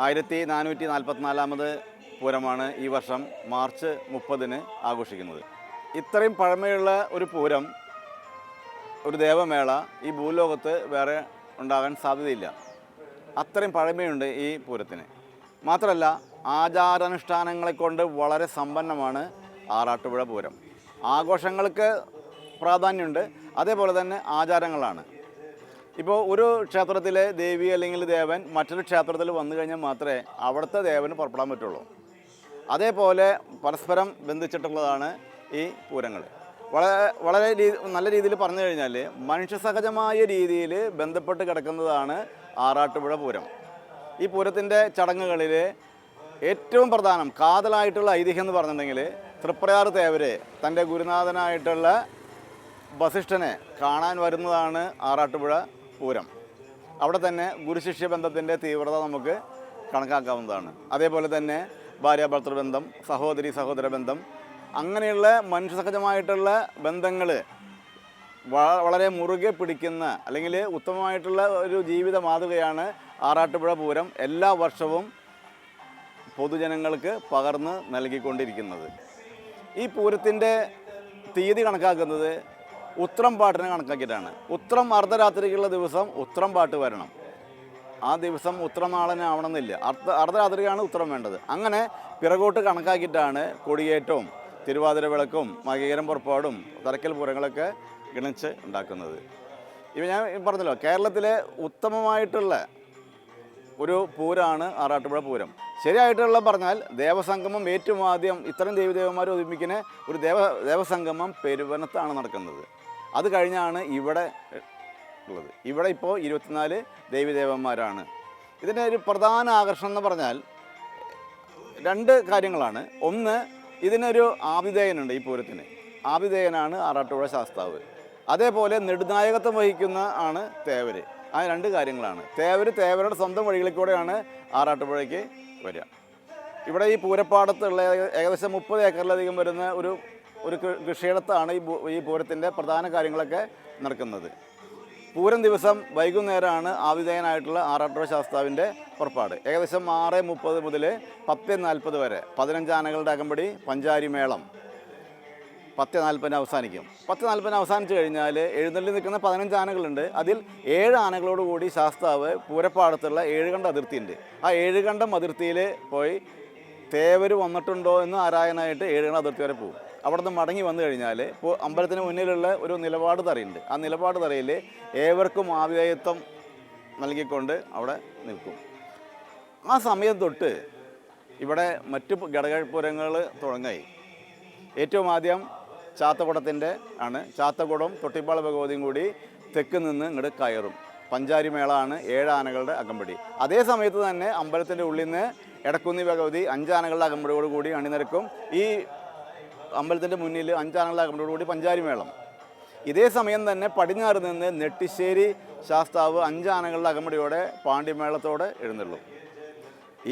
1444 പൂരമാണ് ഈ വർഷം മാർച്ച് 30 ആഘോഷിക്കുന്നത്. ഇത്രയും പഴമയുള്ള ഒരു പൂരം, ഒരു ദേവമേള ഈ ഭൂലോകത്ത് വേറെ ഉണ്ടാകാൻ സാധ്യതയില്ല. അത്രയും പഴമയുണ്ട് ഈ പൂരത്തിന്. മാത്രമല്ല, ആചാരാനുഷ്ഠാനങ്ങളെ കൊണ്ട് വളരെ സമ്പന്നമാണ് ആറാട്ടുപുഴ പൂരം. ആഘോഷങ്ങൾക്ക് പ്രാധാന്യമുണ്ട്, അതേപോലെ തന്നെ ആചാരങ്ങളാണ്. ഇപ്പോൾ ഒരു ക്ഷേത്രത്തിലെ ദേവി അല്ലെങ്കിൽ ദേവൻ മറ്റൊരു ക്ഷേത്രത്തിൽ വന്നു കഴിഞ്ഞാൽ മാത്രമേ അവിടുത്തെ ദേവന് പുറപ്പെടാൻ പറ്റുള്ളൂ. അതേപോലെ പരസ്പരം ബന്ധിച്ചിട്ടുള്ളതാണ് ഈ പൂരങ്ങൾ. വളരെ നല്ല രീതിയിൽ പറഞ്ഞു കഴിഞ്ഞാൽ മനുഷ്യസഹജമായ രീതിയിൽ ബന്ധപ്പെട്ട് കിടക്കുന്നതാണ് ആറാട്ടുപുഴ പൂരം. ഈ പൂരത്തിൻ്റെ ചടങ്ങുകളിൽ ഏറ്റവും പ്രധാനം കാതലായിട്ടുള്ള ഐതിഹ്യം എന്ന് പറഞ്ഞിട്ടുണ്ടെങ്കിൽ, തൃപ്രയാർ തേവര് തൻ്റെ ഗുരുനാഥനായിട്ടുള്ള വസിഷ്ഠനെ കാണാൻ വരുന്നതാണ് ആറാട്ടുപുഴ പൂരം. അവിടെ തന്നെ ഗുരുശിഷ്യ ബന്ധത്തിൻ്റെ തീവ്രത നമുക്ക് കണക്കാക്കാവുന്നതാണ്. അതേപോലെ തന്നെ ഭാര്യാഭർത്തൃബന്ധം, സഹോദരി സഹോദര ബന്ധം, അങ്ങനെയുള്ള മനുഷ്യസഹജമായിട്ടുള്ള ബന്ധങ്ങൾ വളരെ മുറുകെ പിടിക്കുന്ന അല്ലെങ്കിൽ ഉത്തമമായിട്ടുള്ള ഒരു ജീവിത മാതൃകയാണ് ആറാട്ടുപുഴ പൂരം എല്ലാ വർഷവും പൊതുജനങ്ങൾക്ക് പകർന്ന് നൽകിക്കൊണ്ടിരിക്കുന്നത്. ഈ പൂരത്തിൻ്റെ തീയതി കണക്കാക്കുന്നത് ഉത്രം പാട്ടിനെ കണക്കാക്കിയിട്ടാണ്. ഉത്രം അർദ്ധരാത്രിക്കുള്ള ദിവസം ഉത്രം പാട്ട് വരണം. ആ ദിവസം ഉത്രനാളനെ ആവണമെന്നില്ല, അർദ്ധരാത്രിയാണ് ഉത്രം വേണ്ടത്. അങ്ങനെ പിറകോട്ട് കണക്കാക്കിയിട്ടാണ് കൊടിയേറ്റവും തിരുവാതിര വിളക്കും മകീരം പുറപ്പാടും തറക്കൽ പൂരങ്ങളൊക്കെ ഗണിച്ച് ഉണ്ടാക്കുന്നത്. ഇവ ഞാൻ പറഞ്ഞല്ലോ, കേരളത്തിലെ ഉത്തമമായിട്ടുള്ള ഒരു പൂരമാണ് ആറാട്ടുപുഴ പൂരം. ശരിയായിട്ടുള്ള പറഞ്ഞാൽ ദേവസംഗമം ഏറ്റവും ആദ്യം ഇത്തരം ദേവീദേവന്മാർ ഒരുമിക്കുന്ന ഒരു ദേവസംഗമം പെരുവനത്താണ് നടക്കുന്നത്. അത് കഴിഞ്ഞാണ് ഇവിടെ ഉള്ളത്. ഇവിടെ ഇപ്പോൾ 24 ദേവീദേവന്മാരാണ്. ഇതിൻ്റെ ഒരു പ്രധാന ആകർഷണം എന്ന് പറഞ്ഞാൽ 2 കാര്യങ്ങളാണ്. ഒന്ന്, ഇതിനൊരു ആതിഥേയനുണ്ട്. ഈ പൂരത്തിന് ആതിഥേയനാണ് ആറാട്ടുപുഴ ശാസ്താവ്. അതേപോലെ നെടുനായകത്വം വഹിക്കുന്ന ആണ് തേവര്. ആ 2 കാര്യങ്ങളാണ്. തേവരുടെ സ്വന്തം വഴികളിൽ കൂടെയാണ് ആറാട്ടുപുഴയ്ക്ക് വരിക. ഇവിടെ ഈ പൂരപ്പാടത്തുള്ള ഏകദേശം 30 ഏക്കറിലധികം വരുന്ന ഒരു കൃഷിയിടത്താണ് ഈ പൂരത്തിൻ്റെ പ്രധാന കാര്യങ്ങളൊക്കെ നടക്കുന്നത്. പൂരം ദിവസം വൈകുന്നേരമാണ് ആതിഥേയനായിട്ടുള്ള ആറാട്ടുപുഴ ശാസ്താവിൻ്റെ പുറപ്പാട്. ഏകദേശം 6:30 മുതൽ 10:40 വരെ 15 ആനകളുടെ അകമ്പടി പഞ്ചാരി മേളം 10:40 അവസാനിക്കും. 10:40 അവസാനിച്ച് കഴിഞ്ഞാൽ എഴുന്നള്ളി നിൽക്കുന്ന 15 ആനകളുണ്ട്. അതിൽ 7 ആനകളോടുകൂടി ശാസ്താവ് പൂരപ്പാടത്തുള്ള 7 കണ്ട അതിർത്തിയുണ്ട്. ആ 7 കണ്ടം അതിർത്തിയിൽ പോയി തേവർ വന്നിട്ടുണ്ടോ എന്ന് ആരായനായിട്ട് 7 കണ്ട അതിർത്തി വരെ പോകും. അവിടെ നിന്ന് മടങ്ങി വന്നു കഴിഞ്ഞാൽ ഇപ്പോൾ അമ്പലത്തിന് മുന്നിലുള്ള ഒരു നിലപാട് തറയുണ്ട്. ആ നിലപാട് തറയിൽ ഏവർക്കും ആതിഥേയത്വം നൽകിക്കൊണ്ട് അവിടെ നിൽക്കും. ആ സമയം തൊട്ട് ഇവിടെ മറ്റു ഘടകപുരങ്ങൾ തുടങ്ങായി. ഏറ്റവും ആദ്യം ചാത്തകുടത്തിൻ്റെ ആണ്. ചാത്തകുടം തൊട്ടിപ്പാള ഭഗവതിയും കൂടി തെക്ക് നിന്ന് ഇങ്ങോട്ട് കയറും. പഞ്ചാരി മേളമാണ് 7 ആനകളുടെ അകമ്പടി. അതേ സമയത്ത് തന്നെ അമ്പലത്തിൻ്റെ ഉള്ളിൽ നിന്ന് എടക്കുന്നി ഭഗവതി 5 ആനകളുടെ അകമ്പടിയോട് കൂടി അണിനിരക്കും. ഈ അമ്പലത്തിൻ്റെ മുന്നിൽ 5 ആനകളുടെ അകമ്പടിയോട് കൂടി പഞ്ചാരി മേളം. ഇതേ സമയം തന്നെ പടിഞ്ഞാറ് നിന്ന് നെട്ടിശ്ശേരി ശാസ്താവ് 5 ആനകളുടെ അകമ്പടിയോടെ പാണ്ഡ്യമേളത്തോടെ എഴുന്നള്ളും.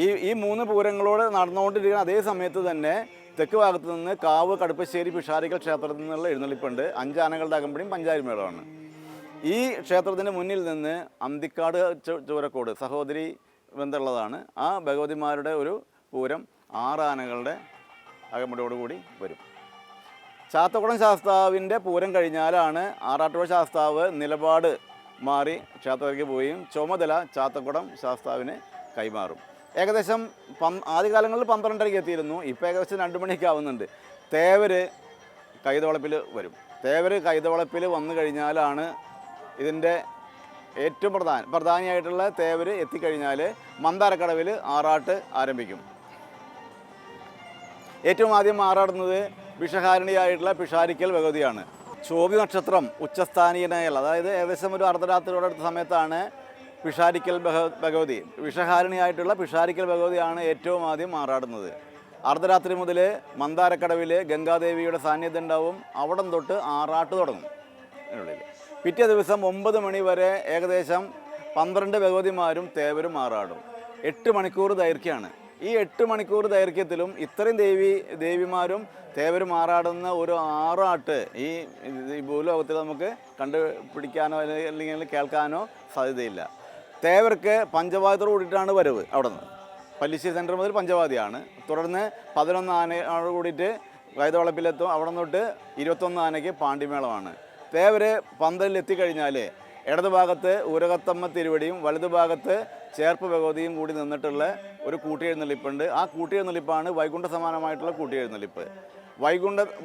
ഈ 3 പൂരങ്ങളോട് നടന്നുകൊണ്ടിരിക്കുന്ന അതേ സമയത്ത് തന്നെ തെക്ക് ഭാഗത്ത് നിന്ന് കാവ് കടുപ്പശ്ശേരി പിഷാരിക്കൽ ക്ഷേത്രത്തിൽ നിന്നുള്ള എഴുന്നള്ളിപ്പുണ്ട്. 5 ആനകളുടെ അകമ്പടിയും പഞ്ചാരി മേളമാണ്. ഈ ക്ഷേത്രത്തിന് മുന്നിൽ നിന്ന് അന്തിക്കാട് ചൂരക്കോട് സഹോദരി ബന്ധമുള്ളതാണ്. ആ ഭഗവതിമാരുടെ ഒരു പൂരം 6 ആനകളുടെ അകമ്പടിയോടുകൂടി വരും. ചാത്തക്കുടം ശാസ്താവിൻ്റെ പൂരം കഴിഞ്ഞാലാണ് ആറാട്ടുപുഴ ശാസ്താവ് നിലപാട് മാറി ക്ഷേത്രത്തിലേക്ക് പോവുകയും ചുമതല ചാത്തക്കുടം ശാസ്താവിന് കൈമാറും. ഏകദേശം ആദ്യകാലങ്ങളിൽ 12:30 എത്തിയിരുന്നു. ഇപ്പോൾ ഏകദേശം 2 മണിയൊക്കെ ആവുന്നുണ്ട്. തേവര് കൈതവളപ്പിൽ വരും. തേവര് കൈതവളപ്പിൽ വന്നു കഴിഞ്ഞാലാണ് ഇതിൻ്റെ ഏറ്റവും പ്രധാനിയായിട്ടുള്ള തേവര് എത്തിക്കഴിഞ്ഞാൽ മന്ദാരക്കടവിൽ ആറാട്ട് ആരംഭിക്കും. ഏറ്റവും ആദ്യം ആറാടുന്നത് വിഷഹാരിണിയായിട്ടുള്ള പിഷാരിക്കൽ ഭഗവതിയാണ്. ചോതി നക്ഷത്രം ഉച്ചസ്ഥാനീയനായുള്ള, അതായത് ഏകദേശം ഒരു അർദ്ധരാത്രിയോടെ അടുത്ത സമയത്താണ് പിഷാരിക്കൽ ഭഗവതി, വിഷഹാരിണിയായിട്ടുള്ള പിഷാരിക്കൽ ഭഗവതിയാണ് ഏറ്റവും ആദ്യം ആറാടുന്നത്. അർദ്ധരാത്രി മുതൽ മന്ദാരക്കടവിൽ ഗംഗാദേവിയുടെ സാന്നിധ്യം ഉണ്ടാവും. അവിടം തൊട്ട് ആറാട്ട് തുടങ്ങും. അതിനുള്ളിൽ പിറ്റേ ദിവസം 9 മണി വരെ ഏകദേശം 12 ഭഗവതിമാരും തേവരും ആറാടും. 8 മണിക്കൂർ ദൈർഘ്യമാണ്. ഈ 8 മണിക്കൂർ ദൈർഘ്യത്തിലും ഇത്രയും ദേവിമാരും തേവരും ആറാടുന്ന ഒരു ആറാട്ട് ഈ ഭൂലോകത്തിൽ നമുക്ക് കണ്ടുപിടിക്കാനോ അല്ലെങ്കിൽ കേൾക്കാനോ സാധ്യതയില്ല. തേവർക്ക് പഞ്ചവാദ്യത്തോട് കൂടിയിട്ടാണ് വരവ്. അവിടെ നിന്ന് പല്ലിശ്ശേരി സെൻറ്റർ മുതൽ പഞ്ചവാദിയാണ്. തുടർന്ന് 11 ആനയോട് കൂടിയിട്ട് വൈതവളപ്പിലെത്തും. അവിടെ നിന്നിട്ട് 21 ആനയ്ക്ക് പാണ്ടിമേളമാണ്. തേവര് പന്തലിൽ എത്തിക്കഴിഞ്ഞാൽ ഇടതു ഭാഗത്ത് ഊരകത്തമ്മ തിരുവടിയും വലതു ഭാഗത്ത് ചേർപ്പ് ഭഗവതിയും കൂടി നിന്നിട്ടുള്ള ഒരു കൂട്ടിയെഴുന്നള്ളിപ്പുണ്ട്. ആ കൂട്ടിയെഴുന്നള്ളിപ്പാണ് വൈകുണ്ഠ സമാനമായിട്ടുള്ള കൂട്ടിയെഴുന്നള്ളിപ്പ്.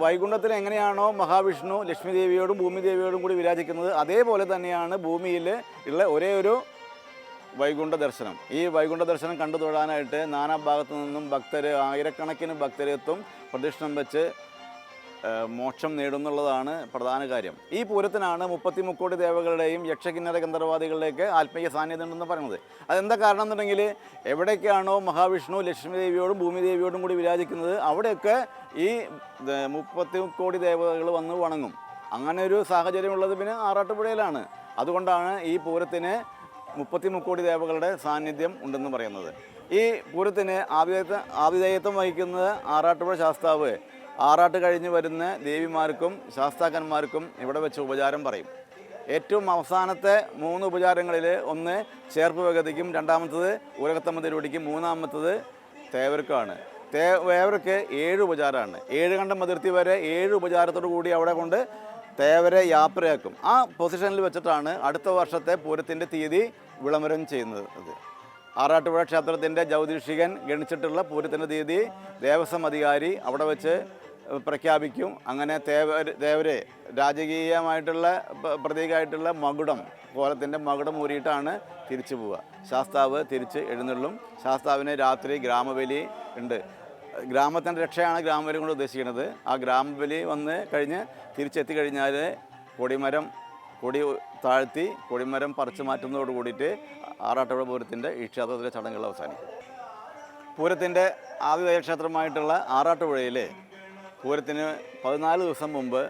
വൈകുണ്ഠത്തിന് എങ്ങനെയാണോ മഹാവിഷ്ണു ലക്ഷ്മി ദേവിയോടും ഭൂമി ദേവിയോടും കൂടി വിരാജിക്കുന്നത്, അതേപോലെ തന്നെയാണ് ഭൂമിയിൽ ഉള്ള ഒരേ ഒരു വൈകുണ്ഠ ദർശനം. ഈ വൈകുണ്ഠ ദർശനം കണ്ടു തൊഴാനായിട്ട് നാനാഭാഗത്തു നിന്നും ഭക്തർ, ആയിരക്കണക്കിന് ഭക്തരെത്തും. പ്രദക്ഷിണം വെച്ച് മോക്ഷം നേടുന്നുള്ളതാണ് പ്രധാന കാര്യം. ഈ പൂരത്തിനാണ് 33 കോടി ദേവകളുടെയും യക്ഷകിന്നര ഗന്ധർവാദികളുടെയൊക്കെ ആത്മീയ സാന്നിധ്യം ഉണ്ടെന്ന് പറയുന്നത്. അതെന്താ കാരണം എന്നുണ്ടെങ്കിൽ, എവിടേക്കാണോ മഹാവിഷ്ണു ലക്ഷ്മി ദേവിയോടും ഭൂമി ദേവിയോടും കൂടി വിരാജിക്കുന്നത്, അവിടെയൊക്കെ ഈ 30 കോടി ദേവതകൾ വന്ന് വണങ്ങും. അങ്ങനെ ഒരു സാഹചര്യമുള്ളത് പിന്നെ ആറാട്ടുപുഴയിലാണ്. അതുകൊണ്ടാണ് ഈ പൂരത്തിന് 33 കോടി ദേവകളുടെ സാന്നിധ്യം ഉണ്ടെന്ന് പറയുന്നത്. ഈ പൂരത്തിന് ആതിഥേയത്വം വഹിക്കുന്നത് ആറാട്ടുപുഴ ശാസ്താവ് ആറാട്ട് കഴിഞ്ഞ് വരുന്ന ദേവിമാർക്കും ശാസ്താക്കന്മാർക്കും ഇവിടെ വെച്ച് ഉപചാരം പറയും. ഏറ്റവും അവസാനത്തെ 3 ഉപചാരങ്ങളിൽ ഒന്ന് ചേർപ്പ് ഭഗതിക്കും, രണ്ടാമത്തത് ഊരകത്തമ്മ തിരുവടിക്കും, മൂന്നാമത്തത് തേവർക്കാണ്. തേവർക്ക് 7 ഉപചാരമാണ്. 7 കണ്ടം അതിർത്തി വരെ 7 ഉപചാരത്തോടു കൂടി അവിടെ കൊണ്ട് തേവരെ യാത്രയാക്കും. ആ പൊസിഷനിൽ വെച്ചിട്ടാണ് അടുത്ത വർഷത്തെ പൂരത്തിൻ്റെ തീയതി വിളംബരം ചെയ്യുന്നത്. ആറാട്ടുപുഴ ക്ഷേത്രത്തിൻ്റെ ജ്യോതിഷികൻ ഗണിച്ചിട്ടുള്ള പൂരത്തിൻ്റെ തീയതി ദേവസ്വം അധികാരി അവിടെ വെച്ച് പ്രഖ്യാപിക്കും. അങ്ങനെ തേവരെ രാജകീയമായിട്ടുള്ള പ്രതീകമായിട്ടുള്ള മകുടം, കോലത്തിൻ്റെ മകുടം ഊരിയിട്ടാണ് തിരിച്ചു പോവുക. ശാസ്താവ് തിരിച്ച് എഴുന്നള്ളും. ശാസ്താവിന് രാത്രി ഗ്രാമബലി ഉണ്ട്. ഗ്രാമത്തിൻ്റെ രക്ഷയാണ് ഗ്രാമബലി കൊണ്ട് ഉദ്ദേശിക്കുന്നത്. ആ ഗ്രാമബലി വന്ന് കഴിഞ്ഞ് തിരിച്ചെത്തി കഴിഞ്ഞാൽ കൊടി താഴ്ത്തി കൊടിമരം പറിച്ചു മാറ്റുന്നതോട് കൂടിയിട്ട് ആറാട്ടുപുഴ പൂരത്തിൻ്റെ ഈ ക്ഷേത്രത്തിലെ ചടങ്ങുകൾ അവസാനിക്കും. പൂരത്തിൻ്റെ ആതിഥേയ ക്ഷേത്രമായിട്ടുള്ള ആറാട്ടുപുഴയിൽ പൂരത്തിന് 14 ദിവസം മുമ്പ്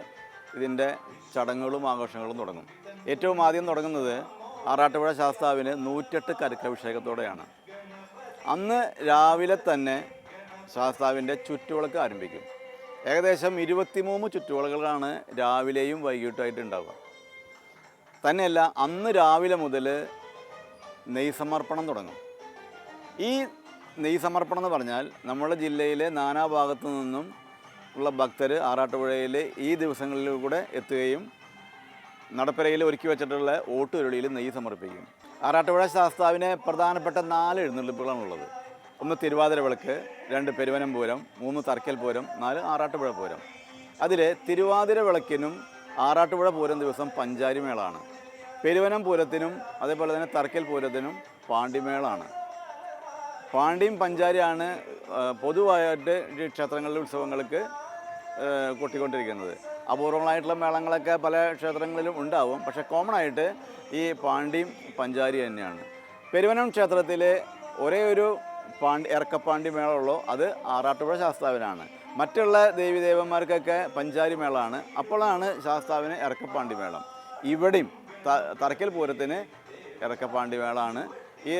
ഇതിൻ്റെ ചടങ്ങുകളും ആഘോഷങ്ങളും തുടങ്ങും. ഏറ്റവും ആദ്യം തുടങ്ങുന്നത് ആറാട്ടുപുഴ ശാസ്താവിന് 108 കരുക്കഭിഷേകത്തോടെയാണ്. അന്ന് രാവിലെ തന്നെ ശാസ്താവിൻ്റെ ചുറ്റുവിളക്ക് ആരംഭിക്കും. ഏകദേശം 23 ചുറ്റുവിളക്കുകളാണ് രാവിലെയും വൈകിട്ടുമായിട്ട് ഉണ്ടാവുക. തന്നെയല്ല, അന്ന് രാവിലെ മുതൽ നെയ്സമർപ്പണം തുടങ്ങും. ഈ നെയ്സമർപ്പണം എന്ന് പറഞ്ഞാൽ നമ്മുടെ ജില്ലയിലെ നാനാഭാഗത്തു നിന്നും ഉള്ള ഭക്തർ ആറാട്ടുപുഴയിൽ ഈ ദിവസങ്ങളിലൂടെ എത്തുകയും നടപ്പരയിൽ ഒരുക്കി വെച്ചിട്ടുള്ള ഓട്ടുരുളിയിൽ നെയ്യ് സമർപ്പിക്കും. ആറാട്ടുപുഴ ശാസ്താവിന് പ്രധാനപ്പെട്ട 4 എഴുന്നള്ളിപ്പുകളാണുള്ളത്. 1 തിരുവാതിര വിളക്ക്, 2 പെരുവനം പൂരം, 3 തറക്കൽ പൂരം, 4 ആറാട്ടുപുഴ പൂരം. അതിൽ തിരുവാതിര വിളക്കിനും ആറാട്ടുപുഴ പൂരം ദിവസം പഞ്ചാരി മേളാണ്. പെരുവനം പൂരത്തിനും അതേപോലെ തന്നെ തറക്കൽ പൂരത്തിനും പാണ്ടിമേളാണ്. പാണ്ടിയും പഞ്ചാരിയാണ് പൊതുവായിട്ട് ക്ഷേത്രങ്ങളിലെ ഉത്സവങ്ങൾക്ക് കൊട്ടിക്കൊണ്ടിരിക്കുന്നത്. അപൂർവങ്ങളായിട്ടുള്ള മേളങ്ങളൊക്കെ പല ക്ഷേത്രങ്ങളിലും ഉണ്ടാവും. പക്ഷേ കോമൺ ആയിട്ട് ഈ പാണ്ടിയും പഞ്ചാരി തന്നെയാണ്. പെരുവനം ക്ഷേത്രത്തിൽ ഒരേ ഒരു ഇറക്കപ്പാണ്ടി മേളമുള്ളൂ. അത് ആറാട്ടുപുഴ ശാസ്താവിനാണ്. മറ്റുള്ള ദേവീദേവന്മാർക്കൊക്കെ പഞ്ചാരി മേളമാണ്. അപ്പോഴാണ് ശാസ്താവിന് ഇറക്കപ്പാണ്ടി മേളം. ഇവിടെയും തറക്കൽ പൂരത്തിന് ഇറക്കപ്പാണ്ടി മേളമാണ്. ഈ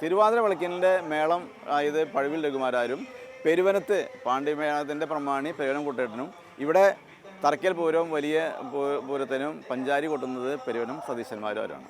തിരുവാതിര വിളക്കിൻ്റെ മേളം ആയത് പഴുവിൽ രഘുമാരാരും, പെരുവനത്ത് പാണ്ടിമേളത്തിൻ്റെ പ്രമാണി പെരുവനം കുട്ടേട്ടനും, ഇവിടെ തറക്കൽ പൂരവും വലിയ പൂരത്തിനും പഞ്ചാരി കൊട്ടുന്നത് പെരുവനം സതീശന്മാരും.